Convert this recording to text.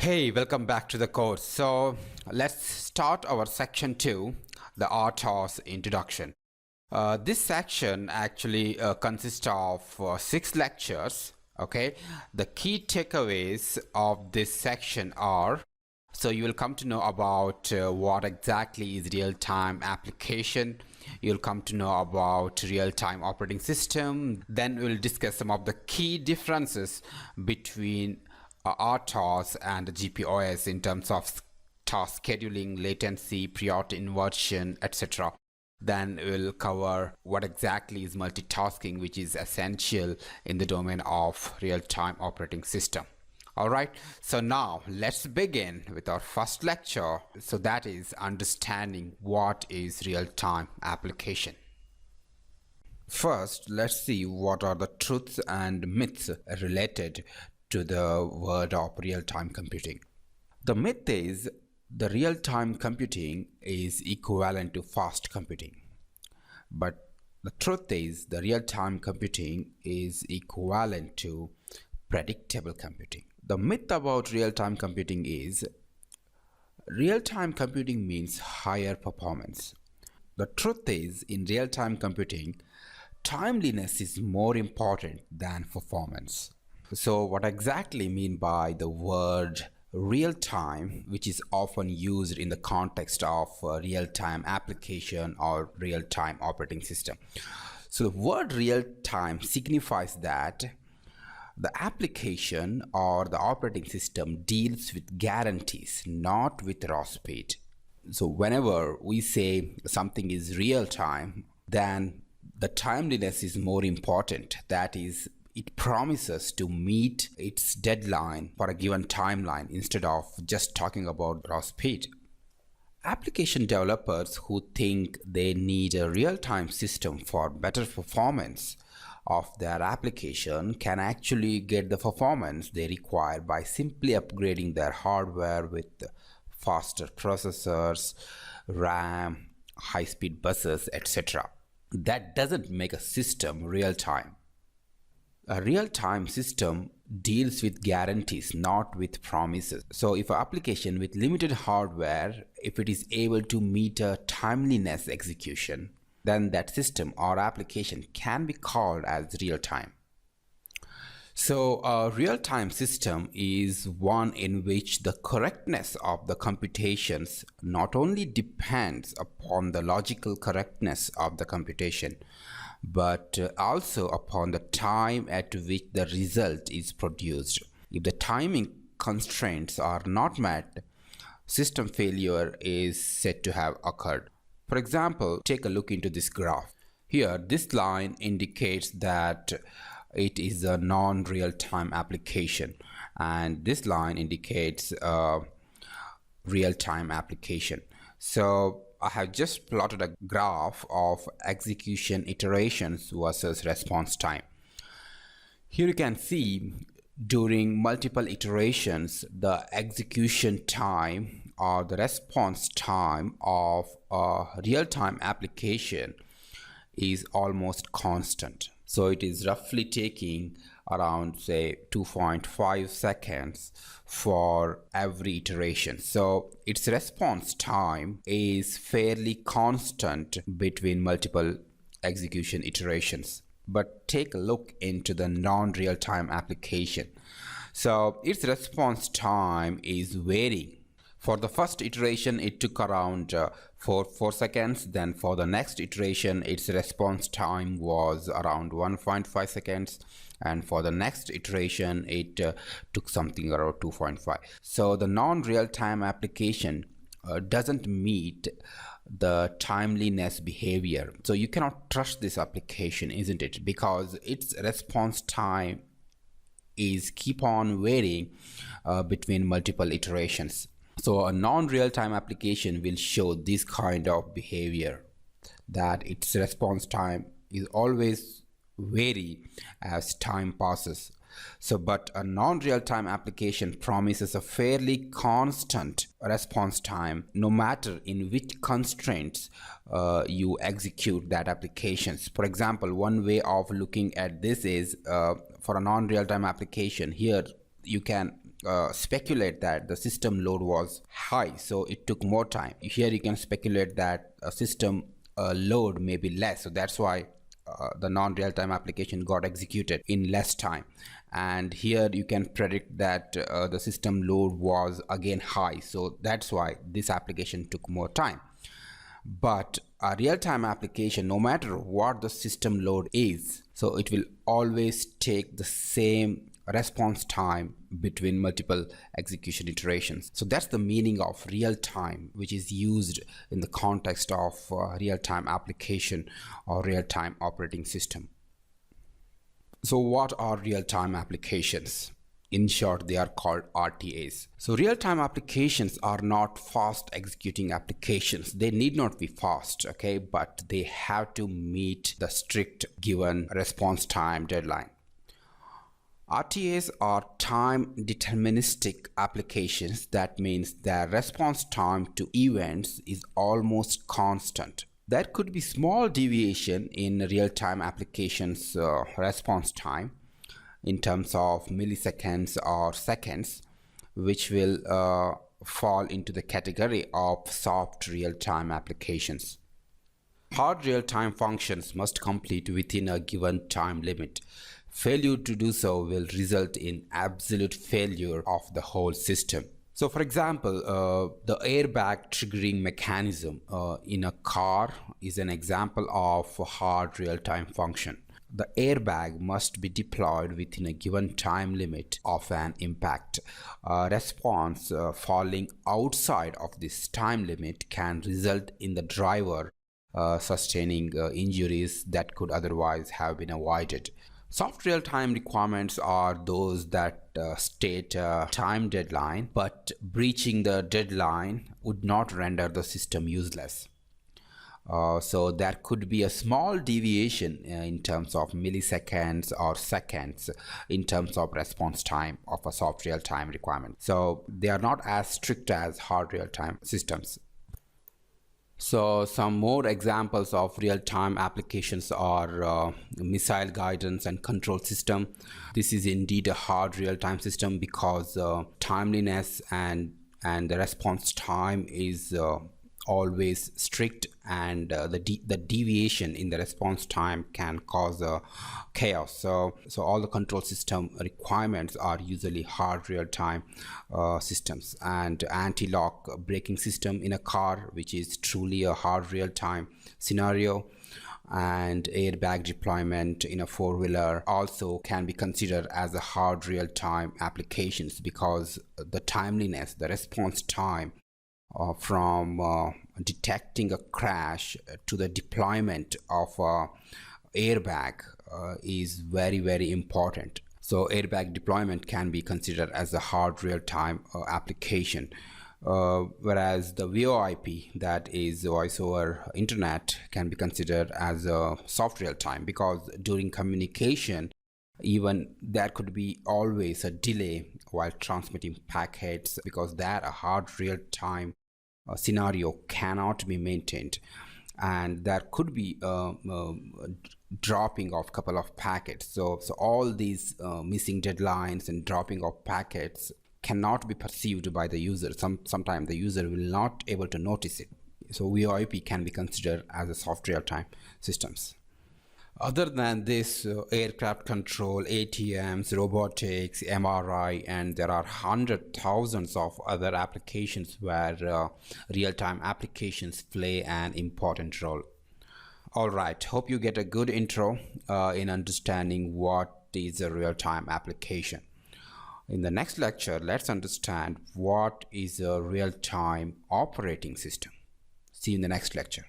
Hey, welcome back to the course. So let's start our section 2, the RTAs introduction. This section actually consists of 6 lectures. Okay, the key takeaways of this section are, so you will come to know about what exactly is real-time application. You'll come to know about real-time operating system. Then we'll discuss some of the key differences between RTOS and GPOS in terms of task scheduling, latency, priority inversion, etc. Then we'll cover what exactly is multitasking, which is essential in the domain of real-time operating system. Alright, so now let's begin with our first lecture. So that is understanding what is real-time application. First, let's see what are the truths and myths related to the word of real-time computing. The myth is the real-time computing is equivalent to fast computing. But the truth is the real-time computing is equivalent to predictable computing. The myth about real-time computing is real-time computing means higher performance. The truth is, in real-time computing, timeliness is more important than performance. So what exactly mean by the word real-time, which is often used in the context of real-time application or real-time operating system? So the word real-time signifies that the application or the operating system deals with guarantees, not with raw speed. So whenever we say something is real time, then the timeliness is more important. That is, it promises to meet its deadline for a given timeline instead of just talking about raw speed. Application developers who think they need a real-time system for better performance of their application can actually get the performance they require by simply upgrading their hardware with faster processors, RAM, high-speed buses, etc. That doesn't make a system real-time. A real-time system deals with guarantees, not with promises. So if an application with limited hardware, if it is able to meet a timeliness execution, then that system or application can be called as real-time. So a real-time system is one in which the correctness of the computations not only depends upon the logical correctness of the computation, but also upon the time at which the result is produced. If the timing constraints are not met, system failure is said to have occurred. For example, take a look into this graph. Here, this line indicates that it is a non-real-time application, and this line indicates a real-time application. So I have just plotted a graph of execution iterations versus response time. Here you can see during multiple iterations, the execution time or the response time of a real-time application is almost constant. So it is roughly taking around, say, 2.5 seconds for every iteration. So its response time is fairly constant between multiple execution iterations. But take a look into the non-real-time application. So its response time is varying. For the first iteration, it took around 4 seconds. Then for the next iteration, its response time was around 1.5 seconds. And for the next iteration, it took something around 2.5. So the non-real-time application doesn't meet the timeliness behavior. So you cannot trust this application, isn't it? Because its response time is keep on varying between multiple iterations. So a non-real-time application will show this kind of behavior, that its response time is always vary as time passes. So but a non-real-time application promises a fairly constant response time no matter in which constraints you execute that applications. For example, one way of looking at this is for a non-real-time application, here you can speculate that the system load was high, so it took more time. Here you can speculate that a system load may be less, so that's why the non-real-time application got executed in less time. And here you can predict that the system load was again high, so that's why this application took more time. But a real-time application, no matter what the system load is, so it will always take the same response time between multiple execution iterations. So that's the meaning of real time, which is used in the context of real-time application or real-time operating system. So what are real-time applications? In short, they are called RTAs. So real-time applications are not fast executing applications. They need not be fast, okay, but they have to meet the strict given response time deadline. RTAs are time deterministic applications. That means their response time to events is almost constant. There could be small deviation in real-time applications response time in terms of milliseconds or seconds, which will fall into the category of soft real-time applications. Hard real-time functions must complete within a given time limit. Failure to do so will result in absolute failure of the whole system. So for example, the airbag triggering mechanism in a car is an example of a hard real-time function. The airbag must be deployed within a given time limit of an impact. Response falling outside of this time limit can result in the driver sustaining injuries that could otherwise have been avoided. Soft real-time requirements are those that state a time deadline, but breaching the deadline would not render the system useless. So there could be a small deviation in terms of milliseconds or seconds in terms of response time of a soft real-time requirement. So they are not as strict as hard real-time systems. So some more examples of real-time applications are missile guidance and control system. This is indeed a hard real-time system because timeliness and the response time is always strict, and the deviation in the response time can cause chaos. So all the control system requirements are usually hard real-time systems. And anti-lock braking system in a car, which is truly a hard real-time scenario, and airbag deployment in a four-wheeler also can be considered as a hard real-time applications, because the timeliness, the response time from detecting a crash to the deployment of airbag is very important. So airbag deployment can be considered as a hard real-time application, whereas the VoIP, that is voice over internet, can be considered as a soft real-time, because during communication even there could be always a delay while transmitting packets, because that a hard real-time scenario cannot be maintained, and there could be dropping of couple of packets. So all these missing deadlines and dropping of packets cannot be perceived by the user. Sometimes the user will not able to notice it. So VoIP can be considered as a soft real-time systems. Other than this, aircraft control, ATMs, robotics, MRI, and there are thousands of other applications where real-time applications play an important role. All right, hope you get a good intro in understanding what is a real-time application. In the next lecture, let's understand what is a real-time operating system. See you in the next lecture.